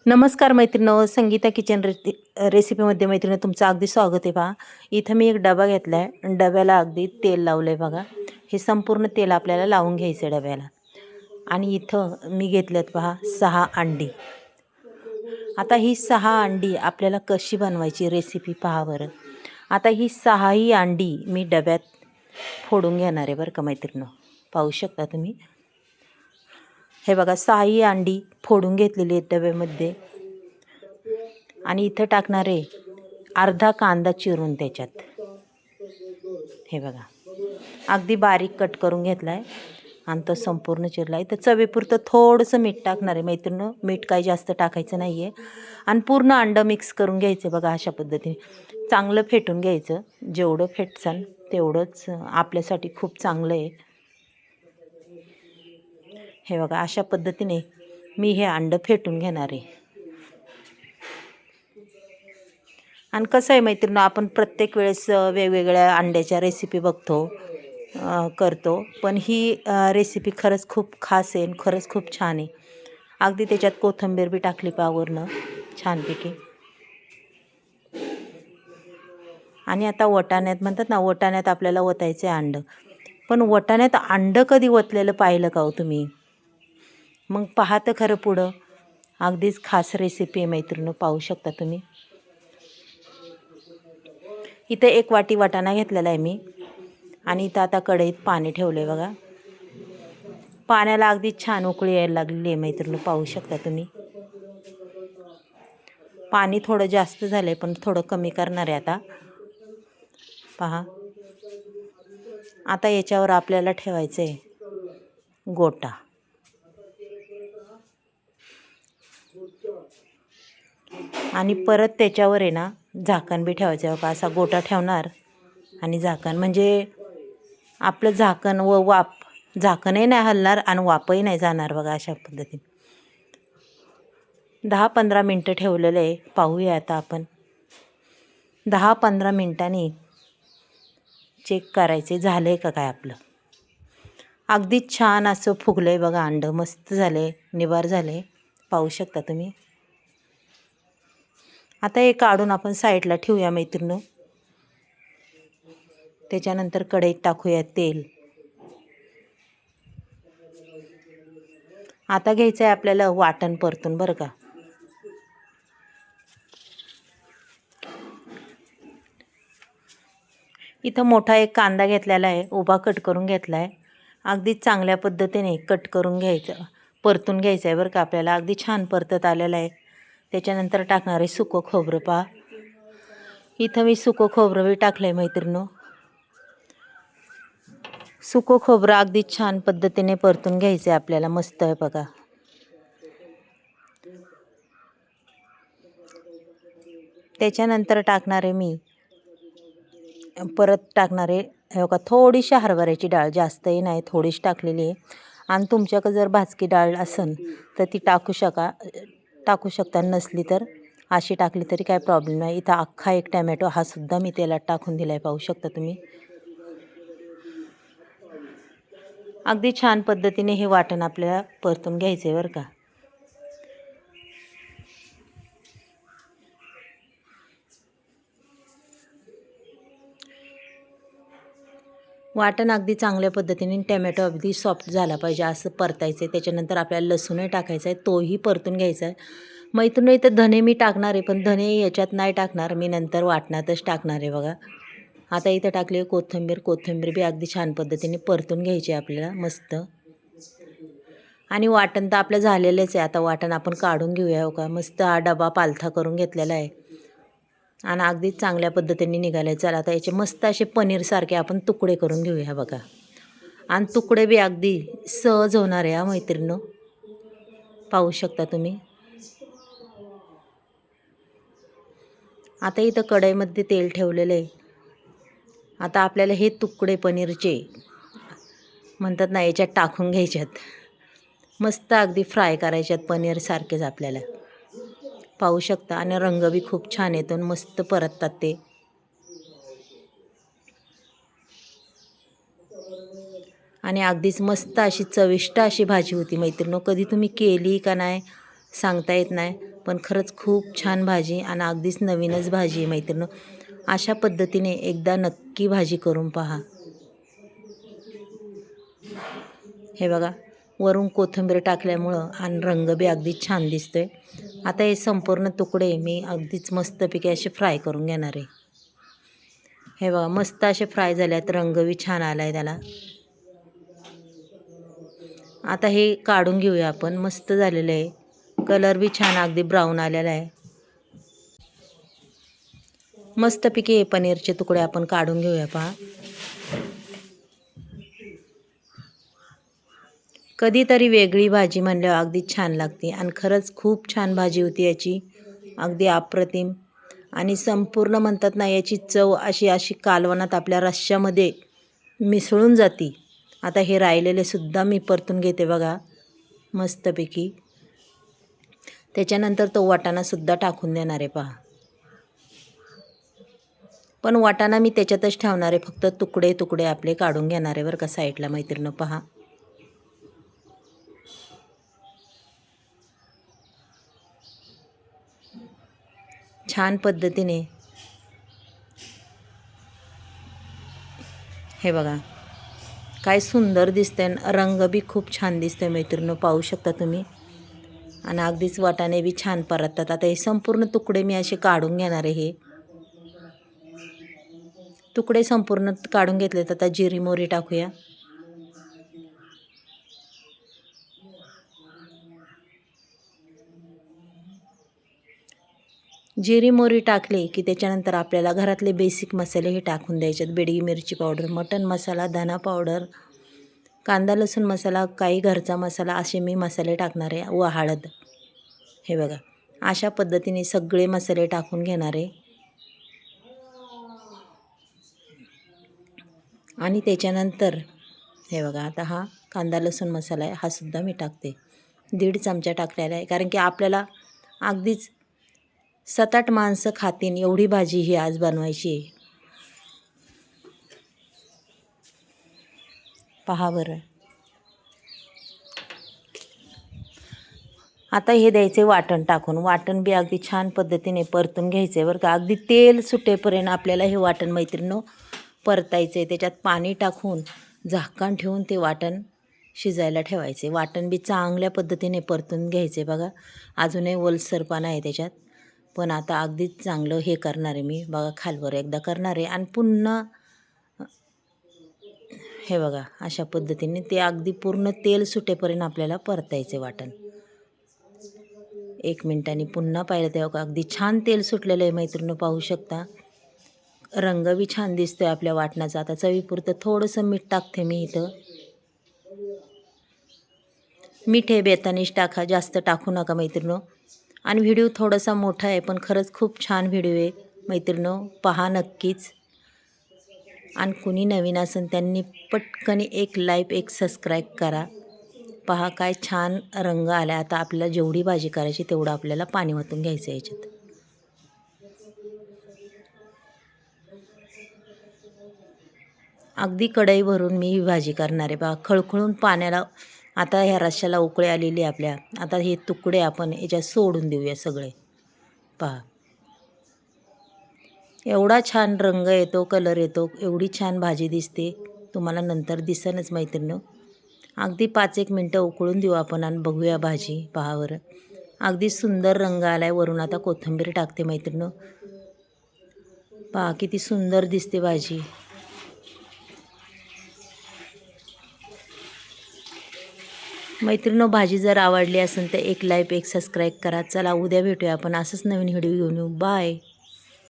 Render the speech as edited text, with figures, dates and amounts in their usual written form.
नमस्कार मैत्रिणींनो, संगीता किचन रेसिपीमध्ये मैत्रिणी तुमचं अगदी स्वागत आहे. पहा, इथं मी एक डबा घेतला आहे. डब्याला अगदी तेल लावलं आहे बघा. हे संपूर्ण तेल आपल्याला लावून घ्यायचं आहे डब्याला. आणि इथं मी घेतलेत पहा 6 अंडी. आता ही 6 अंडी आपल्याला कशी बनवायची रेसिपी पहा बरं. आता ही 6ही अंडी मी डब्यात फोडून घेणार आहे बरं का मैत्रिणींनो. पाहू शकता तुम्ही. हे बघा 6ही अंडी फोडून घेतलेली आहेत डब्यामध्ये. आणि इथं टाकणार आहे अर्धा कांदा चिरून त्याच्यात. हे बघा अगदी बारीक कट करून घेतला आहे आणि तो संपूर्ण चिरला आहे. तर चवीपुरतं थोडंसं मीठ टाकणार आहे मैत्रिणींनो. मीठ काही जास्त टाकायचं नाही आहे. आणि पूर्ण अंडं मिक्स करून घ्यायचं बघा. अशा पद्धतीने चांगलं फेटून घ्यायचं. जेवढं फेटसान तेवढंच आपल्यासाठी खूप चांगलं आहे. हे बघा अशा पद्धतीने मी हे अंडं फेटून घेणार आहे. आणि कसं आहे मैत्रिणींनो, आपण प्रत्येक वेळेस वेगवेगळ्या अंड्याच्या रेसिपी बघतो, करतो. पण ही रेसिपी खरंच खूप खास आहे आणि खरंच खूप छान आहे. अगदी त्याच्यात कोथिंबीर बी टाकली पावरनं छानपैकी. आणि आता वटाण्यात म्हणतात ना, वटाण्यात आपल्याला ओतायचं आहे अंडं. पण वटाण्यात अंडं कधी ओतलेलं पाहिलं का हो तुम्ही? मग पहा तर खरं पुढं. अगदीच खास रेसिपी आहे मैत्रिणींनो, पाहू शकता तुम्ही. इथं 1 वाटी वाटाणा घेतलेला आहे मी. आणि इथं आता कढईत पाणी ठेवलं आहे बघा. पाण्याला अगदी छान उकळी यायला लागलेली आहे मैत्रिणींनो, पाहू शकता तुम्ही. पाणी थोडं जास्त झालं आहे पण थोडं कमी करणार आहे आता. पहा आता याच्यावर आपल्याला ठेवायचं आहे गोटा. आणि परत त्याच्यावर आहे ना झाकण बी ठेवायचं आहे. असा गोटा ठेवणार आणि झाकण, म्हणजे आपलं झाकण व वाफ, झाकणही नाही हलणार आणि वाफही नाही जाणार बघा. अशा पद्धतीने 10-15 मिनटं ठेवलेलं आहे. पाहूया आता आपण. 10-15 मिनटांनी चेक करायचे झालं आहे का काय आपलं. अगदी छान असं फुगलं आहे बघा. अंडं मस्त झालं आहे, निबार झालं आहे, पाहू शकता तुम्ही. आता हे काढून आपण साईडला ठेवूया मैत्रिणींनो. त्याच्यानंतर कढईत टाकूया तेल. आता घ्यायचं आहे आपल्याला वाटण परतून बरं का. इथं मोठा एक कांदा घेतलेला आहे, उभा कट करून घेतला आहे. अगदी चांगल्या पद्धतीने कट करून घ्यायचं, परतून घ्यायचं आहे बरं का आपल्याला. अगदी छान परतत आलेला आहे. त्याच्यानंतर टाकणार आहे सुकं खोबरं. पहा इथं मी सुकं खोबरं बी टाकलं आहे मैत्रिणींनो. सुकं खोबरं अगदी छान पद्धतीने परतून घ्यायचं आहे आपल्याला. मस्त आहे बघा. त्याच्यानंतर टाकणार आहे मी, परत टाकणार आहे हे बघा थोडीशी हरभऱ्याची डाळ. जास्तही नाही, थोडीशी टाकलेली आहे. आणि तुमच्याकडे जर भाजकी डाळ असेल तर ती टाकू शकता. नसली तर अशी टाकली तरी काय प्रॉब्लेम नाही. इथं अख्खा एक टॅमॅटो हा सुद्धा मी तेलात टाकून दिला आहे, पाहू शकता तुम्ही. अगदी छान पद्धतीने हे वाटण आपल्याला परतून घ्यायचं आहे बरं का. वाटण अगदी चांगल्या पद्धतीने, टॅमॅटो अगदी सॉफ्ट झाला पाहिजे असं परतायचं आहे. त्याच्यानंतर आपल्याला लसूणही टाकायचा आहे, तोही परतून घ्यायचा आहे. मैत्रिणी इथं धने मी टाकणार आहे, पण धने याच्यात नाही टाकणार मी, नंतर वाटणातच टाकणार आहे बघा. आता इथं टाकली कोथिंबीर. कोथिंबीर बी अगदी छान पद्धतीने परतून घ्यायची आहे आपल्याला मस्त. आणि वाटण तर आपलं झालेलंच आहे. आता वाटण आपण काढून घेऊया हो का. मस्त हा डबा पालथा करून घेतलेला आहे आणि अगदी चांगल्या पद्धतीने निघाले. चला आता याचे मस्त असे पनीरसारखे आपण तुकडे करून घेऊया बघा. आणि तुकडे बी अगदी सहज होणार आहे हा मैत्रिणींनो, पाहू शकता तुम्ही. आता इथं कढईमध्ये तेल ठेवलेलं आहे. आता आपल्याला हे तुकडे पनीरचे म्हणतात ना याच्यात टाकून घ्यायच्यात. मस्त अगदी फ्राय करायच्यात पनीरसारखेच आपल्याला, पाहू शकता. आणि रंग बी खूप छान येतो आणि मस्त परततात ते. आणि अगदीच मस्त अशी चविष्ट अशी भाजी होती मैत्रिणींनो. कधी तुम्ही केली का नाही सांगता येत नाही, पण खरंच खूप छान भाजी आणि अगदीच नवीनच भाजी आहे मैत्रिणी. अशा पद्धतीने एकदा नक्की भाजी करून पहा. हे बघा, वरून कोथिंबीर टाकल्यामुळं आणि रंग बी अगदी छान दिसतोय. आता हे संपूर्ण तुकडे मी अगदीच मस्तपैकी असे फ्राय करून घेणार आहे. हे बघा, मस्त असे फ्राय झाल्यात, रंग बी छान आला आहे त्याला. आता हे काढून घेऊया आपण. मस्त झालेलं आहे, कलर बी छान अगदी ब्राऊन आलेला आहे. मस्तपैकी हे पनीरचे तुकडे आपण काढून घेऊया. पहा, कधीतरी वेगळी भाजी म्हणल्यावर अगदी छान लागते आणि खरंच खूप छान भाजी होती याची, अगदी अप्रतिम. आणि संपूर्ण म्हणतात ना, याची चव अशी अशी कालवणात आपल्या रश्श्यामध्ये मिसळून जाती. आता हे राहिलेले सुद्धा मी परतून घेते बघा मस्तपैकी. त्याच्यानंतर तो वाटाणासुद्धा टाकून देणार आहे. पहा, पण वाटाणा मी त्याच्यातच ठेवणार आहे, फक्त तुकडे तुकडे आपले काढून घेणार आहे बरं का साईडला मैत्रिणी. पहा, छान पद्धतीने हे बघा काय सुंदर दिसतंय. रंग बी खूप छान दिसतोय मैत्रिणी, पाहू शकता तुम्ही. आणि अगदीच वाटाणे बी छान परततात. आता हे संपूर्ण तुकडे मी असे काढून घेणार आहे. हे तुकडे संपूर्ण काढून घेतलेत. आता जिरी मोहरी टाकूया. जिरी मोहरी टाकले की त्याच्यानंतर आपल्याला घरातले बेसिक मसाले हे टाकून द्यायचे. बेडगी मिरची पावडर, मटण मसाला, धना पावडर, कांदा लसूण मसाला, काही घरचा मसाला, असे मी मसाले टाकणार आहे. व हळद. हे बघा, अशा पद्धतीने सगळे मसाले टाकून घेणार आहे. आणि त्याच्यानंतर हे बघा, आता हा कांदा लसूण मसाला आहे, हा सुद्धा मी टाकते. 1.5 चमचा टाकलेला आहे, कारण की आपल्याला अगदीच 7-8 माणसं खातीन एवढी भाजी ही आज बनवायची आहे. पहा बरं. आता हे द्यायचे वाटण टाकून. वाटण बी अगदी छान पद्धतीने परतून घ्यायचं आहे बरं का. अगदी तेल सुटेपर्यंत आपल्याला हे वाटण मैत्रिणींनो परतायचं आहे. त्याच्यात पाणी टाकून झाकण ठेवून ते वाटण शिजायला ठेवायचे. वाटण बी चांगल्या पद्धतीने परतून घ्यायचे बघा. अजूनही ओलसरपणा आहे त्याच्यात, पण आता अगदीच चांगलं हे करणार आहे मी बघा. खालवर एकदा करणार आहे आणि पुन्हा हे बघा अशा पद्धतीने ते अगदी पूर्ण तेल सुटेपर्यंत आपल्याला परतायचे वाटण. 1 मिनिटांनी पुन्हा पाहिलं तेव्हा अगदी छान तेल सुटलेलं आहे मैत्रिणी, पाहू शकता. रंग बी छान दिसतोय आपल्या वाटणाचा. आता चवीपुरतं थोडंसं मीठ टाकते मी इथं. मीठ हे बेतानीच टाका, जास्त टाकू नका मैत्रिणींनो. आणि व्हिडिओ थोडासा मोठा आहे, पण खरंच खूप छान व्हिडिओ आहे मैत्रिणींनो, पहा नक्कीच. आणि कुणी नवीन असेल त्यांनी पटकन एक लाईक एक सबस्क्राईब करा. पहा काय छान रंग आला. आता आपल्याला जेवढी भाजी करायची तेवढं आपल्याला पाणी ओतून घ्यायचं याच्यात. अगदी कढई भरून मी ही भाजी करणार आहे बघा. खळखळून पाण्याला आता ह्या रश्श्याला उकळी आलेली आहे आपल्या. आता हे तुकडे आपण याच्यात सोडून देऊया सगळे. पहा, एवढा छान रंग येतो, कलर येतो, एवढी छान भाजी दिसते. तुम्हाला नंतर दिसेनच मैत्रिणींनो. अगदी 5-1 मिनटं उकळून देऊ आपण आणि बघूया भाजी. पहा बरं, अगदी सुंदर रंग आला आहे. वरून आता कोथिंबीर टाकते मैत्रिणींनो. पहा किती सुंदर दिसते भाजी. मैत्रिणींनो, भाजी जर आवडली असेल तर एक लाईक एक सबस्क्राईब करा. चला उद्या भेटूया आपण असंच नवीन व्हिडिओ घेऊन येऊ. बाय.